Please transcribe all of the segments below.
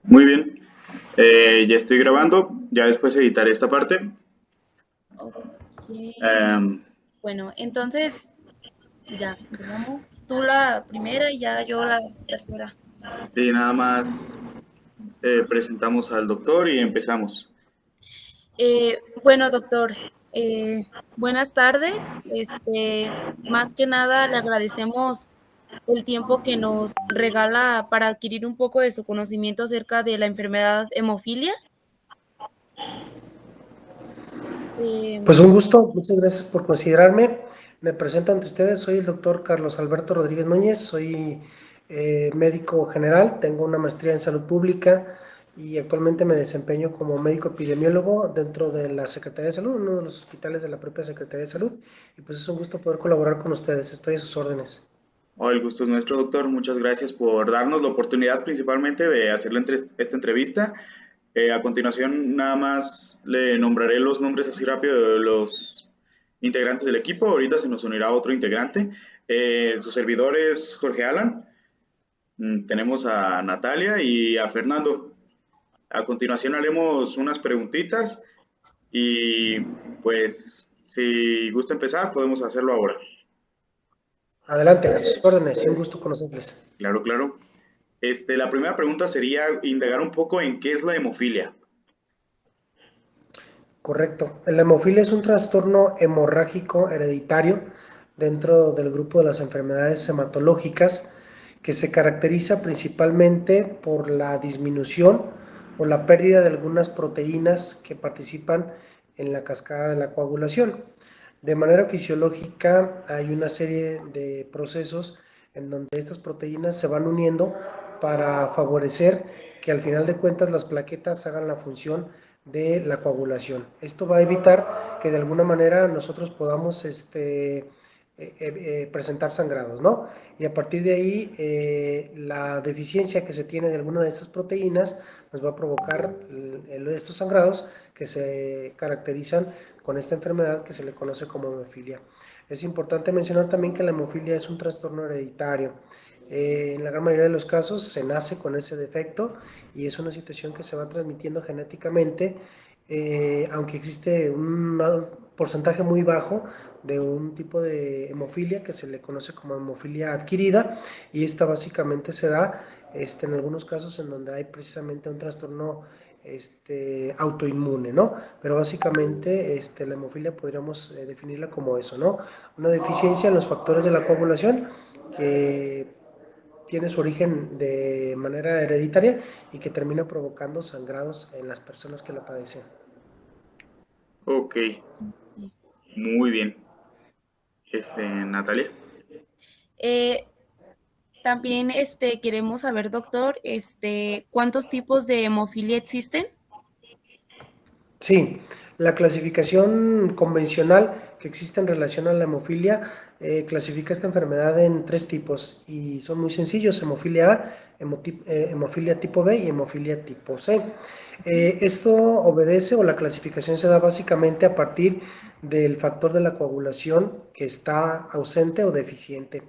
Muy bien. Ya estoy grabando. Ya después editaré esta parte. Ok. Em, Bueno, entonces ya, empezamos. Tú la primera y ya yo la tercera. y nada más presentamos al doctor y empezamos. Bueno, doctor, buenas tardes. Más que nada le agradecemos el tiempo que nos regala para adquirir un poco de su conocimiento acerca de la enfermedad hemofilia. Pues Eh, un gusto, muchas gracias por considerarme. Me presento ante ustedes, soy el doctor Carlos Alberto Rodríguez Núñez, soy médico general, tengo una maestría en salud pública y actualmente me desempeño como médico epidemiólogo dentro de la Secretaría de Salud, uno de los hospitales de la propia Secretaría de Salud, y pues es un gusto poder colaborar con ustedes, estoy a sus órdenes. Oh, el gusto es nuestro, doctor. Muchas gracias por darnos la oportunidad principalmente de hacer esta entrevista. A continuación, nada más le nombraré los nombres así rápido de los integrantes del equipo. Ahorita se nos unirá otro integrante. Su servidor es Jorge Alan. Tenemos a Natalia y a Fernando. A continuación haremos unas preguntitas y pues si gusta empezar podemos hacerlo ahora. Adelante, a sus órdenes y un gusto conocerles. Claro, claro. La primera pregunta sería indagar un poco en qué es la hemofilia. Correcto. La hemofilia es un trastorno hemorrágico hereditario dentro del grupo de las enfermedades hematológicas que se caracteriza principalmente por la disminución o la pérdida de algunas proteínas que participan en la cascada de la coagulación. De manera fisiológica hay una serie de procesos en donde estas proteínas se van uniendo para favorecer que al final de cuentas las plaquetas hagan la función de la coagulación. Esto va a evitar que de alguna manera nosotros podamos presentar sangrados, ¿no? Y a partir de ahí, la deficiencia que se tiene de alguna de estas proteínas nos va a provocar estos sangrados que se caracterizan con esta enfermedad que se le conoce como hemofilia. Es importante mencionar también que la hemofilia es un trastorno hereditario. En la gran mayoría de los casos se nace con ese defecto y es una situación que se va transmitiendo genéticamente, aunque existe un porcentaje muy bajo de un tipo de hemofilia que se le conoce como hemofilia adquirida, y esta básicamente se da en algunos casos en donde hay precisamente un trastorno autoinmune, ¿no? Pero básicamente la hemofilia podríamos definirla como eso, ¿no? Una deficiencia en los factores de la coagulación que tiene su origen de manera hereditaria y que termina provocando sangrados en las personas que la padecen. Ok, muy bien. Natalia. eh, También queremos saber, doctor, ¿cuántos tipos de hemofilia existen? Sí, la clasificación convencional que existe en relación a la hemofilia clasifica esta enfermedad en tres tipos y son muy sencillos: hemofilia A, hemofilia tipo B y hemofilia tipo C. Esto obedece, o la clasificación se da básicamente a partir del factor de la coagulación que está ausente o deficiente.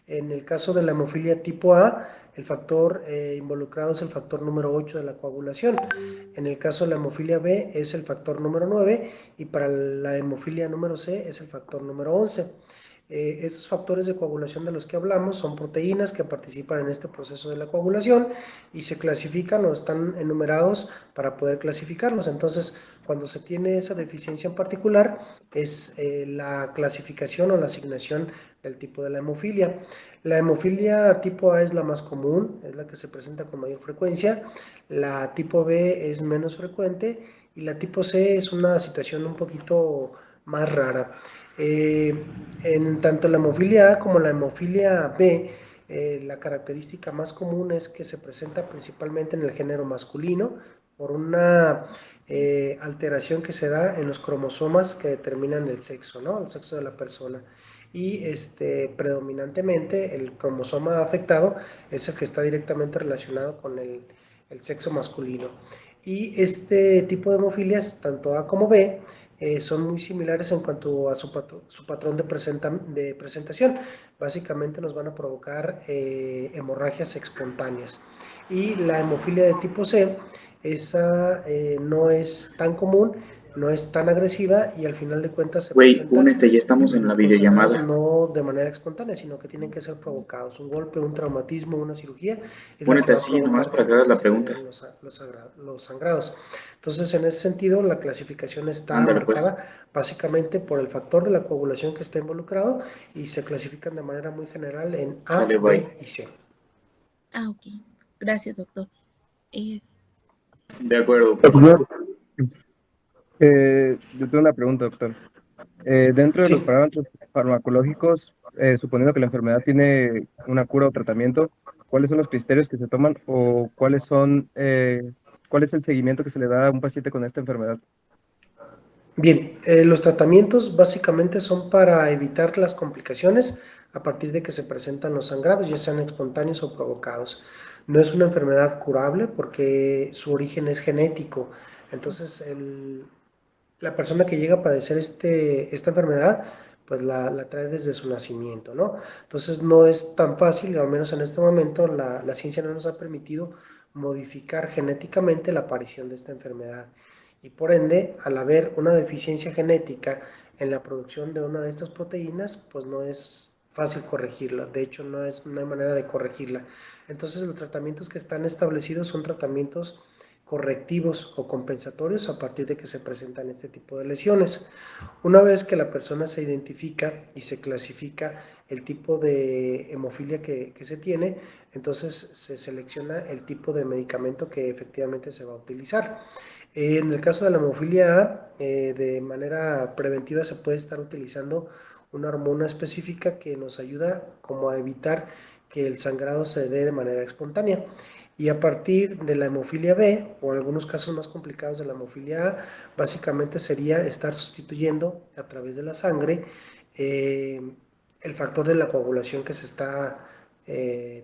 En el caso de la hemofilia tipo A, el factor involucrado es el factor número 8 de la coagulación. En el caso de la hemofilia B es el factor número 9 y para la hemofilia número C es el factor número 11. Estos factores de coagulación de los que hablamos son proteínas que participan en este proceso de la coagulación y se clasifican o están enumerados para poder clasificarlos. Entonces, cuando se tiene esa deficiencia en particular, es la clasificación o la asignación del tipo de la hemofilia. La hemofilia tipo A es la más común, es la que se presenta con mayor frecuencia. La tipo B es menos frecuente y la tipo C es una situación un poquito más rara. Eh, en tanto la hemofilia A como la hemofilia B, la característica más común es que se presenta principalmente en el género masculino por una alteración que se da en los cromosomas que determinan el sexo, ¿no? El sexo de la persona. Y predominantemente el cromosoma afectado es el que está directamente relacionado con el sexo masculino. Y este tipo de hemofilias, tanto A como B, son muy similares en cuanto a su patrón de presentación. Básicamente nos van a provocar hemorragias espontáneas. Y la hemofilia de tipo C, esa no es tan común, no es tan agresiva y al final de cuentas se Güey, presenta únete, ya estamos en la los sangrados videollamada. no de manera espontánea, sino que tienen que ser provocados. Un golpe, un traumatismo, una cirugía es la que Únete va a así, nomás provocar que para que hagas entonces la se pregunta. generen los sangrados. Entonces, en ese sentido, la clasificación está Ándale, pues. marcada básicamente por el factor de la coagulación que está involucrado y se clasifican de manera muy general en A, Sale, bye. B y C. Ah, ok. Gracias, doctor. De acuerdo, doctor. Doctor, yo tengo una pregunta, doctor. Dentro de los Sí, parámetros farmacológicos, suponiendo que la enfermedad tiene una cura o tratamiento, ¿cuáles son los criterios que se toman o cuál es el seguimiento que se le da a un paciente con esta enfermedad? bien, los tratamientos básicamente son para evitar las complicaciones a partir de que se presentan los sangrados, ya sean espontáneos o provocados. No es una enfermedad curable porque su origen es genético. Entonces, la persona que llega a padecer esta enfermedad, pues la trae desde su nacimiento, ¿no? Entonces no es tan fácil, al menos en este momento, la ciencia no nos ha permitido modificar genéticamente la aparición de esta enfermedad. Y por ende, al haber una deficiencia genética en la producción de una de estas proteínas, pues no es fácil corregirla. De hecho, no hay manera de corregirla. Entonces, los tratamientos que están establecidos son tratamientos correctivos o compensatorios a partir de que se presentan este tipo de lesiones. Una vez que la persona se identifica y se clasifica el tipo de hemofilia que se tiene, entonces se selecciona el tipo de medicamento que efectivamente se va a utilizar. En el caso de la hemofilia A, de manera preventiva se puede estar utilizando una hormona específica que nos ayuda como a evitar que el sangrado se dé de manera espontánea. Y a partir de la hemofilia B, o en algunos casos más complicados de la hemofilia A, básicamente sería estar sustituyendo a través de la sangre el factor de la coagulación que se está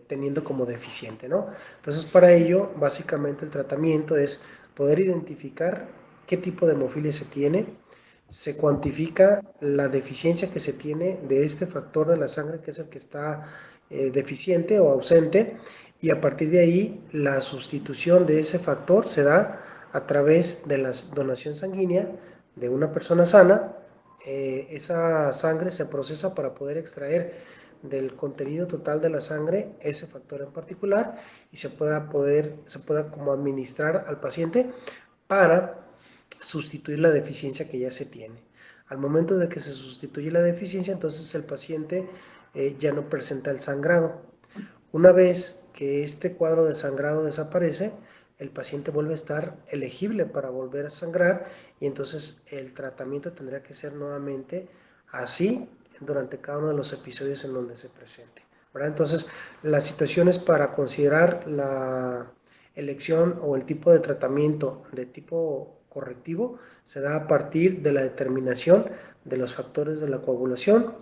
teniendo como deficiente, ¿no? Entonces, para ello, básicamente el tratamiento es poder identificar qué tipo de hemofilia se tiene, se cuantifica la deficiencia que se tiene de este factor de la sangre que es el que está deficiente o ausente, y a partir de ahí la sustitución de ese factor se da a través de la donación sanguínea de una persona sana. Esa sangre se procesa para poder extraer del contenido total de la sangre ese factor en particular y se pueda como administrar al paciente para sustituir la deficiencia que ya se tiene. Al momento de que se sustituye la deficiencia, entonces el paciente ya no presenta el sangrado. Una vez que este cuadro de sangrado desaparece, el paciente vuelve a estar elegible para volver a sangrar y entonces el tratamiento tendrá que ser nuevamente así durante cada uno de los episodios en donde se presente, ¿verdad? Entonces, las situaciones para considerar la elección o el tipo de tratamiento de tipo correctivo se da a partir de la determinación de los factores de la coagulación,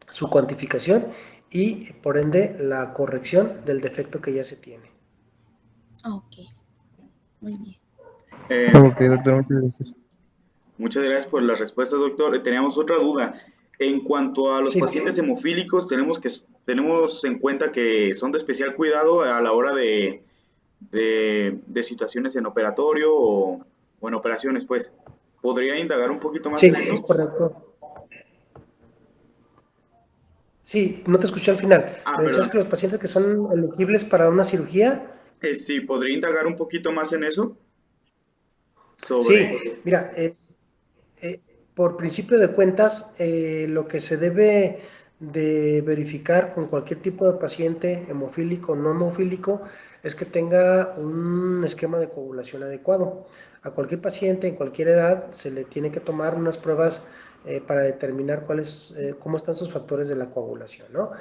su cuantificación y por ende la corrección del defecto que ya se tiene. Ok, muy bien. Ok, doctor, muchas gracias. Muchas gracias por las respuestas, doctor. Teníamos otra duda. En cuanto a los Sí, pacientes hemofílicos, tenemos en cuenta que son de especial cuidado a la hora de situaciones en operatorio o en operaciones, pues. ¿Podría indagar un poquito más sí, en es eso? correcto. Sí, no te escuché al final. Ah, Me decías perdón. que los pacientes que son elegibles para una cirugía. Sí, ¿podría indagar un poquito más en eso? Sí, Sobre... mira, eh, por principio de cuentas, lo que se debe de verificar con cualquier tipo de paciente, hemofílico o no hemofílico, es que tenga un esquema de coagulación adecuado. A cualquier paciente en cualquier edad se le tiene que tomar unas pruebas para determinar cómo están sus factores de la coagulación, ¿no?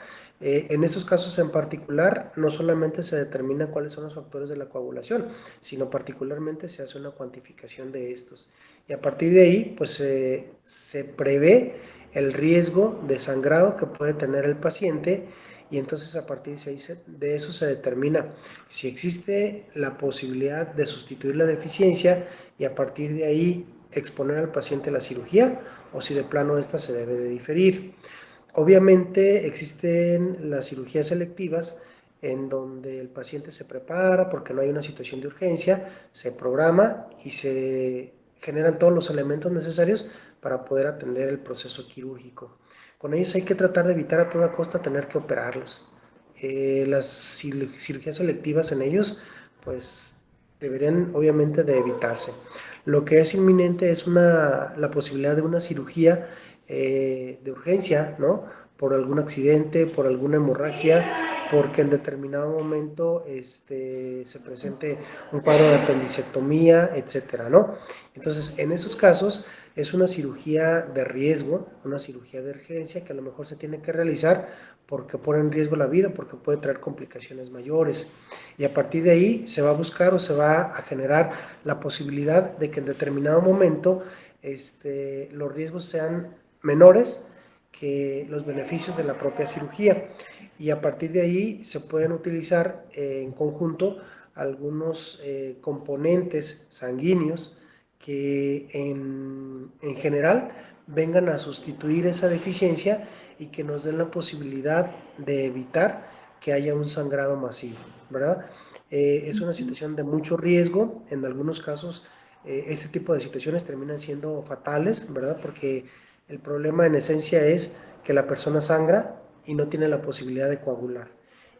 En esos casos en particular, no solamente se determina cuáles son los factores de la coagulación, sino particularmente se hace una cuantificación de estos. Y a partir de ahí, pues se prevé el riesgo de sangrado que puede tener el paciente y entonces a partir de eso se determina si existe la posibilidad de sustituir la deficiencia y a partir de ahí exponer al paciente a la cirugía o si de plano esta se debe de diferir. Obviamente existen las cirugías selectivas en donde el paciente se prepara porque no hay una situación de urgencia, se programa y se generan todos los elementos necesarios para poder atender el proceso quirúrgico. Con ellos hay que tratar de evitar a toda costa tener que operarlos. Las cirugías selectivas en ellos, pues deberían obviamente de evitarse. Lo que es inminente es la posibilidad de una cirugía de urgencia, ¿no? Por algún accidente, por alguna hemorragia, porque en determinado momento se presente un cuadro de apendicectomía, etcétera, ¿no? Entonces, en esos casos es una cirugía de riesgo, una cirugía de urgencia que a lo mejor se tiene que realizar porque pone en riesgo la vida, porque puede traer complicaciones mayores. Y a partir de ahí se va a buscar o se va a generar la posibilidad de que en determinado momento los riesgos sean menores que los beneficios de la propia cirugía. Y a partir de ahí se pueden utilizar en conjunto algunos componentes sanguíneos que en general vengan a sustituir esa deficiencia y que nos den la posibilidad de evitar que haya un sangrado masivo, ¿verdad? Es una situación de mucho riesgo, en algunos casos este tipo de situaciones terminan siendo fatales, ¿verdad? Porque el problema en esencia es que la persona sangra y no tiene la posibilidad de coagular.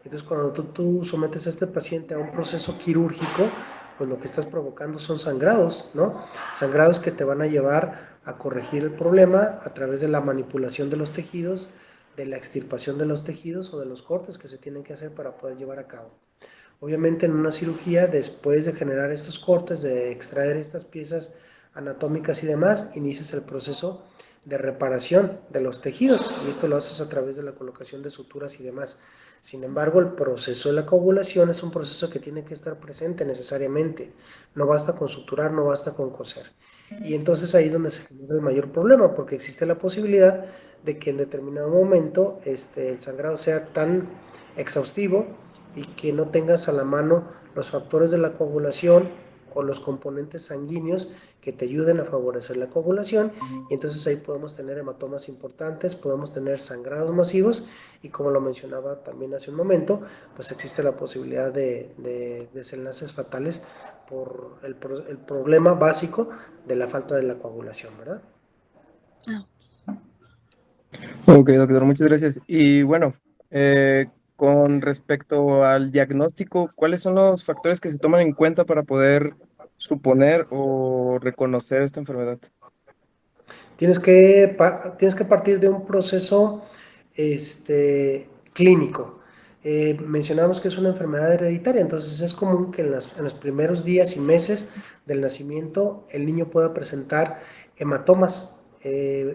Entonces, cuando tú sometes a este paciente a un proceso quirúrgico, pues lo que estás provocando son sangrados, ¿no? Sangrados que te van a llevar a corregir el problema a través de la manipulación de los tejidos, de la extirpación de los tejidos o de los cortes que se tienen que hacer para poder llevar a cabo. Obviamente en una cirugía, después de generar estos cortes, de extraer estas piezas anatómicas y demás, inicias el proceso de reparación de los tejidos y esto lo haces a través de la colocación de suturas y demás. Sin embargo, el proceso de la coagulación es un proceso que tiene que estar presente necesariamente. No basta con suturar, no basta con coser. Y entonces ahí es donde se genera el mayor problema, porque existe la posibilidad de que en determinado momento el sangrado sea tan exhaustivo y que no tengas a la mano los factores de la coagulación o los componentes sanguíneos que te ayuden a favorecer la coagulación y entonces ahí podemos tener hematomas importantes, podemos tener sangrados masivos y como lo mencionaba también hace un momento, pues existe la posibilidad de desenlaces fatales por el problema básico de la falta de la coagulación, ¿verdad? Ok, doctor, muchas gracias. Y bueno, con respecto al diagnóstico, ¿cuáles son los factores que se toman en cuenta para poder suponer o reconocer esta enfermedad? Tienes que partir de un proceso clínico. Mencionamos que es una enfermedad hereditaria, entonces es común que en los primeros días y meses del nacimiento el niño pueda presentar hematomas,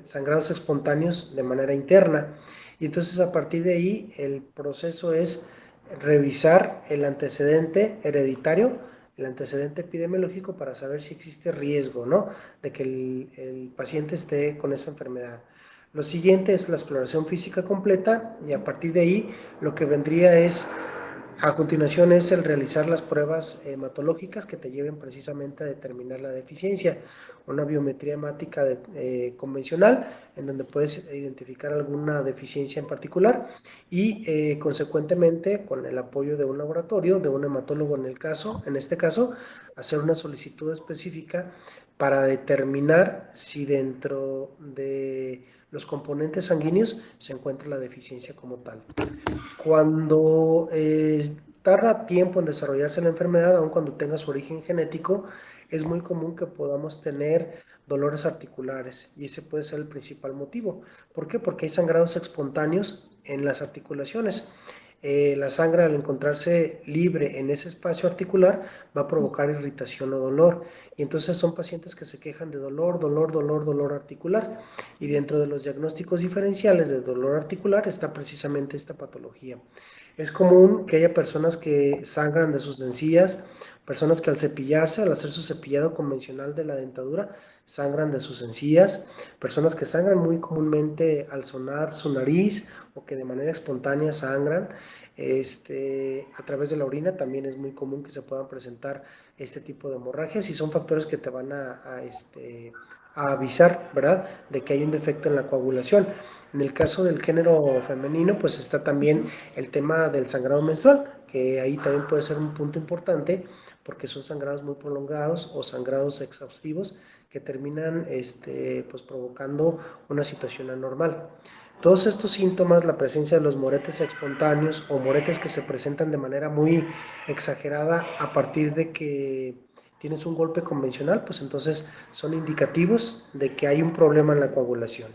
sangrados espontáneos de manera interna. Y entonces a partir de ahí el proceso es revisar el antecedente hereditario, el antecedente epidemiológico para saber si existe riesgo, ¿no? De que el paciente esté con esa enfermedad. Lo siguiente es la exploración física completa y a partir de ahí lo que vendría es, a continuación es el realizar las pruebas hematológicas que te lleven precisamente a determinar la deficiencia. Una biometría hemática convencional en donde puedes identificar alguna deficiencia en particular y consecuentemente con el apoyo de un laboratorio, de un hematólogo en este caso, hacer una solicitud específica para determinar si dentro de los componentes sanguíneos se encuentra la deficiencia como tal. Cuando tarda tiempo en desarrollarse la enfermedad, aun cuando tenga su origen genético, es muy común que podamos tener dolores articulares y ese puede ser el principal motivo. ¿Por qué? Porque hay sangrados espontáneos en las articulaciones. La sangre al encontrarse libre en ese espacio articular va a provocar irritación o dolor y entonces son pacientes que se quejan de dolor articular y dentro de los diagnósticos diferenciales de dolor articular está precisamente esta patología. Es común que haya personas que sangran de sus encías, personas que al cepillarse, al hacer su cepillado convencional de la dentadura, sangran de sus encías, personas que sangran muy comúnmente al sonar su nariz o que de manera espontánea sangran. A través de la orina también es muy común que se puedan presentar este tipo de hemorragias y son factores que te van a a avisar, ¿verdad?, de que hay un defecto en la coagulación. En el caso del género femenino, pues está también el tema del sangrado menstrual, que ahí también puede ser un punto importante, porque son sangrados muy prolongados o sangrados exhaustivos que terminan pues provocando una situación anormal. Todos estos síntomas, la presencia de los moretes espontáneos o moretes que se presentan de manera muy exagerada a partir de que tienes un golpe convencional, pues entonces son indicativos de que hay un problema en la coagulación.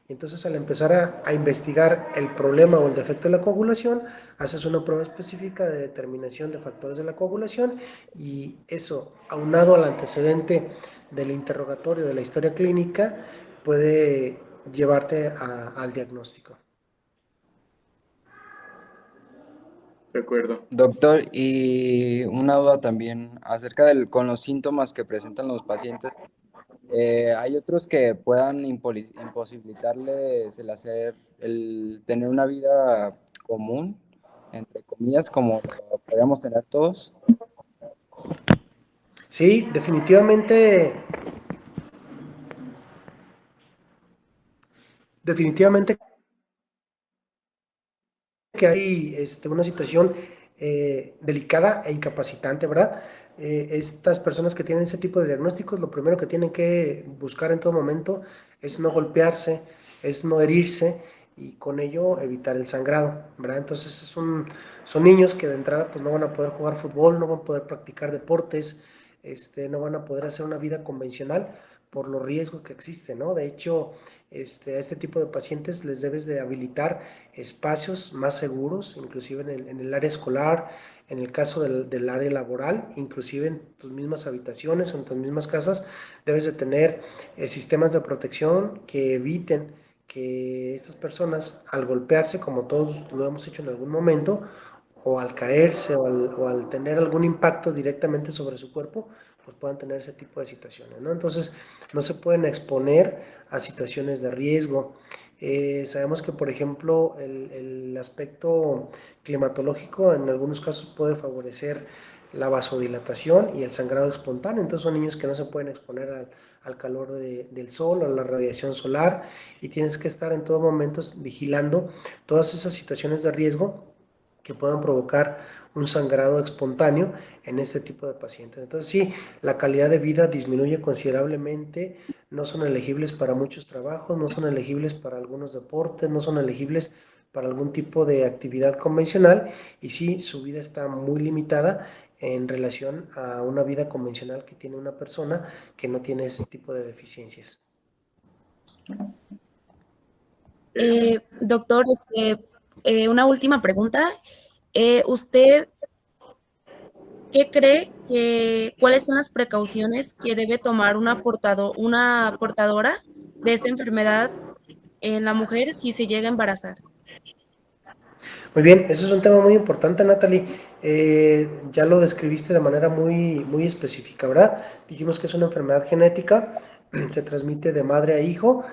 Entonces, al empezar a investigar el problema o el defecto de la coagulación, haces una prueba específica de determinación de factores de la coagulación y eso, aunado al antecedente del interrogatorio de la historia clínica, puede llevarte al diagnóstico. De acuerdo. Doctor, y una duda también acerca con los síntomas que presentan los pacientes. ¿Hay otros que puedan imposibilitarles el tener una vida común, entre comillas, como lo podríamos tener todos? Sí, definitivamente que hay una situación delicada e incapacitante, ¿verdad? Estas personas que tienen ese tipo de diagnósticos, lo primero que tienen que buscar en todo momento es no golpearse, es no herirse y con ello evitar el sangrado, ¿verdad? Entonces son niños que de entrada pues no van a poder jugar fútbol, no van a poder practicar deportes, no van a poder hacer una vida convencional por los riesgos que existen, ¿no? De hecho, a este tipo de pacientes les debes de habilitar espacios más seguros, inclusive en el área escolar, en el caso del área laboral, inclusive en tus mismas habitaciones o en tus mismas casas, debes de tener sistemas de protección que eviten que estas personas al golpearse, como todos lo hemos hecho en algún momento, o al caerse o al tener algún impacto directamente sobre su cuerpo, pues puedan tener ese tipo de situaciones, ¿no? Entonces, no se pueden exponer a situaciones de riesgo. Sabemos que, por ejemplo, el aspecto climatológico en algunos casos puede favorecer la vasodilatación y el sangrado espontáneo. Entonces son niños que no se pueden exponer al calor del sol o a la radiación solar y tienes que estar en todo momento vigilando todas esas situaciones de riesgo que puedan provocar un sangrado espontáneo en este tipo de pacientes. Entonces sí, la calidad de vida disminuye considerablemente, no son elegibles para muchos trabajos, no son elegibles para algunos deportes, no son elegibles para algún tipo de actividad convencional y sí, su vida está muy limitada en relación a una vida convencional que tiene una persona que no tiene ese tipo de deficiencias. Doctor, una última pregunta. ¿Usted qué cree cuáles son las precauciones que debe tomar una portadora de esta enfermedad en la mujer si se llega a embarazar? Muy bien, eso es un tema muy importante, Natalie. Ya lo describiste de manera muy específica, ¿verdad? Dijimos que es una enfermedad genética, se transmite de madre a hijo.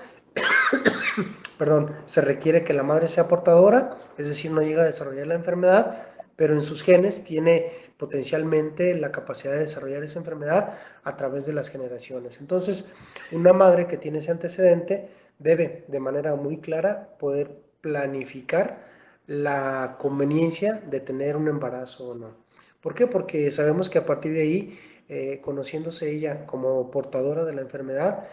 Perdón, se requiere que la madre sea portadora, es decir, no llega a desarrollar la enfermedad, pero en sus genes tiene potencialmente la capacidad de desarrollar esa enfermedad a través de las generaciones. Entonces, una madre que tiene ese antecedente debe de manera muy clara poder planificar la conveniencia de tener un embarazo o no. ¿Por qué? Porque sabemos que a partir de ahí, conociéndose ella como portadora de la enfermedad,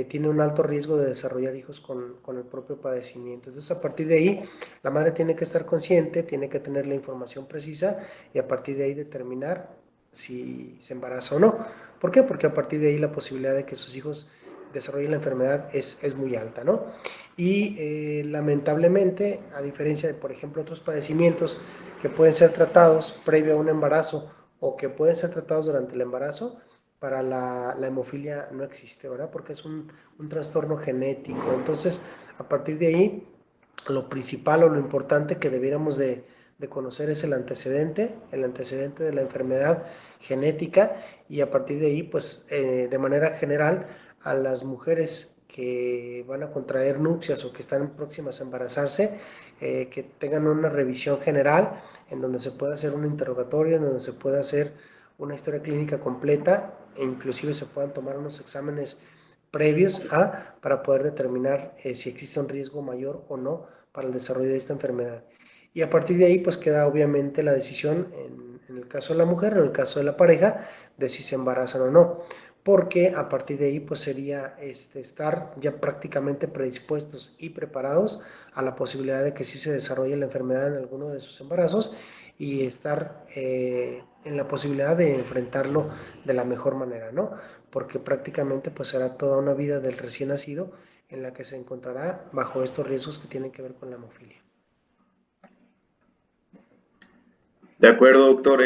tiene un alto riesgo de desarrollar hijos con el propio padecimiento. Entonces, a partir de ahí, la madre tiene que estar consciente, tiene que tener la información precisa y a partir de ahí determinar si se embaraza o no. ¿Por qué? Porque a partir de ahí la posibilidad de que sus hijos desarrollen la enfermedad es muy alta, ¿no? Y lamentablemente, a diferencia de, por ejemplo, otros padecimientos que pueden ser tratados previo a un embarazo o que pueden ser tratados durante el embarazo, para la hemofilia no existe, ¿verdad? Porque es un trastorno genético. Entonces, a partir de ahí, lo principal o lo importante que debiéramos de conocer es el antecedente de la enfermedad genética y a partir de ahí, pues, de manera general, a las mujeres que van a contraer nupcias o que están próximas a embarazarse, que tengan una revisión general en donde se pueda hacer un interrogatorio, en donde se pueda hacer una historia clínica completa e inclusive se puedan tomar unos exámenes previos para poder determinar si existe un riesgo mayor o no para el desarrollo de esta enfermedad. Y a partir de ahí, pues queda obviamente la decisión en el caso de la mujer, en el caso de la pareja, de si se embarazan o no. Porque a partir de ahí, pues sería estar ya prácticamente predispuestos y preparados a la posibilidad de que sí se desarrolle la enfermedad en alguno de sus embarazos y estar en la posibilidad de enfrentarlo de la mejor manera, ¿no? Porque prácticamente pues será toda una vida del recién nacido en la que se encontrará bajo estos riesgos que tienen que ver con la hemofilia. De acuerdo, doctor.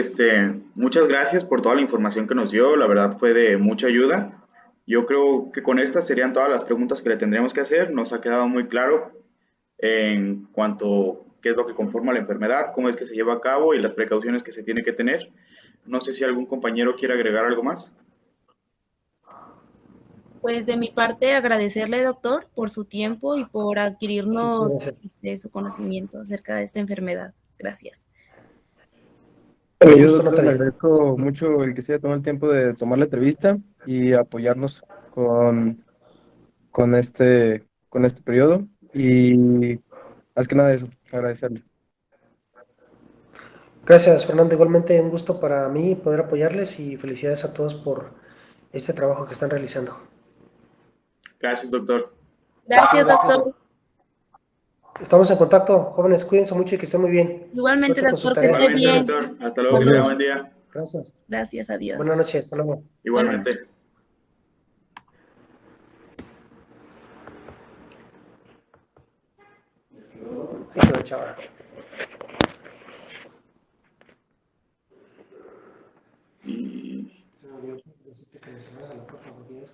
Muchas gracias por toda la información que nos dio. La verdad fue de mucha ayuda. Yo creo que con estas serían todas las preguntas que le tendríamos que hacer. Nos ha quedado muy claro en cuanto a qué es lo que conforma la enfermedad, cómo es que se lleva a cabo y las precauciones que se tiene que tener. No sé si algún compañero quiere agregar algo más. Pues de mi parte, agradecerle, doctor, por su tiempo y por adquirirnos de su conocimiento acerca de esta enfermedad. Gracias. Yo, doctor, le agradezco mucho el que se haya tomado el tiempo de tomar la entrevista y apoyarnos con este periodo. Y más que nada eso, agradecerle. Gracias, Fernando. Igualmente un gusto para mí poder apoyarles y felicidades a todos por este trabajo que están realizando. Gracias, doctor. Gracias, doctor. Estamos en contacto, jóvenes, cuídense mucho y que estén muy bien. Igualmente, doctor, que esté Igualmente, bien. doctor. Hasta luego, que tenga buen día. Gracias. Gracias, adiós. Buenas noches, hasta luego. Igualmente. Ahí quedó, chaval. Y Se me olvidó decirte que le cerras a la puerta porque ya es